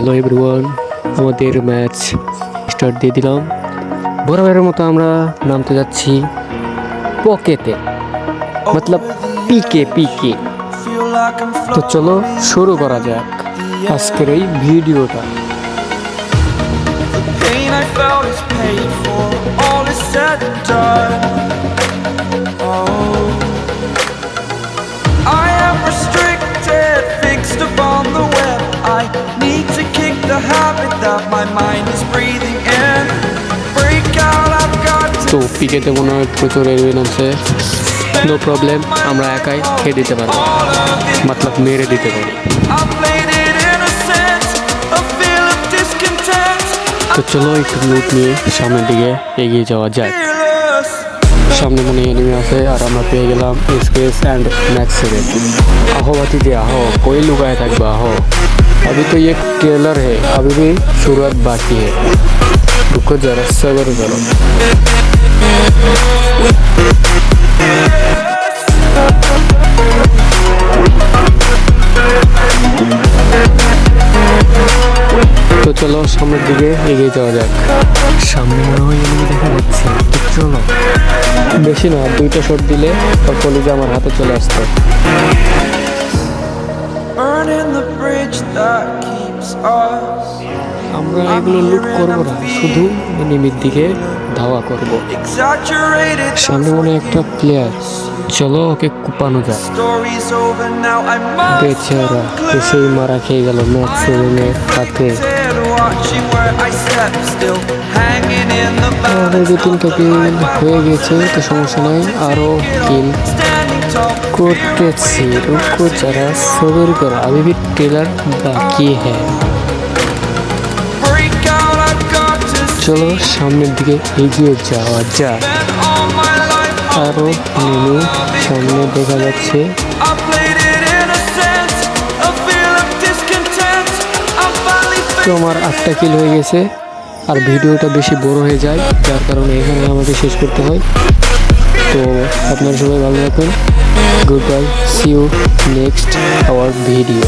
Hello everyone, আমাদের match start দিয়ে দিলাম। বরাবরের মতো আমরা নামতে যাচ্ছি পকেতে, মতলব পিকে পিকে। তো চলো শুরু করা যাক আজকের এই ভিডিওটা। তো পিকেতে মনে হয় প্রচুর এলিমেন্ট আছে, নো প্রবলেম, আমরা একাই খেয়ে দিতে পারবো, মতলব মেরে দিতে পারি। তো চলো একটু লুট নিয়ে সামনের দিকে এগিয়ে যাওয়া যায়। সামনে মনে এনিমি আছে আর আমরা পেয়ে গেলাম স্পেস অ্যান্ড ম্যাক্স সেভেন। आहो भतीजे आहो, कोई लुकाया থাকবে आहो, अभी तो ये ट्रेलर है, अभी भी शुरुआत बाकी है, रुको जरा सब्र करो। তো চলো সামনের দিকে এগিয়ে যাওয়া যাক। সামনে মনে হয় এনিমি দেখা যাচ্ছে, চলো বেশি না, দুইটা শট দিলে আর কলিজা আমার হাতে চলে আসতো। আমরা এগুলো লুট করবো না, শুধু এনিমির দিকে ধাওয়া করব। সামনে মনে একটা প্লেয়ার, চলো ওকে কুপানো যায়। বেচারা এসেই মারা খেয়ে গেল ম্যাক্স সেভেনের হাতে। আমাদের 3টা কিল হয়ে গেছে, তো সমস্যা নাই, আরো কিল করতেছি, রুকো যারা সবর করো, अभी भी ट्रेलर बाकी है। চলো সামনের দিকে এগিয়ে যাওয়া যাক। আরো এনিমি সামনে দেখা যাচ্ছে। তো আমার 8টা কিল হয়ে গেছে, আর ভিডিওটা বেশি বড় হয়ে যায়, যার কারণে এখানে আমাকে শেষ করতে হয়। তো আপনারা সবাই ভালো থাকুন, good bye, see you next our video.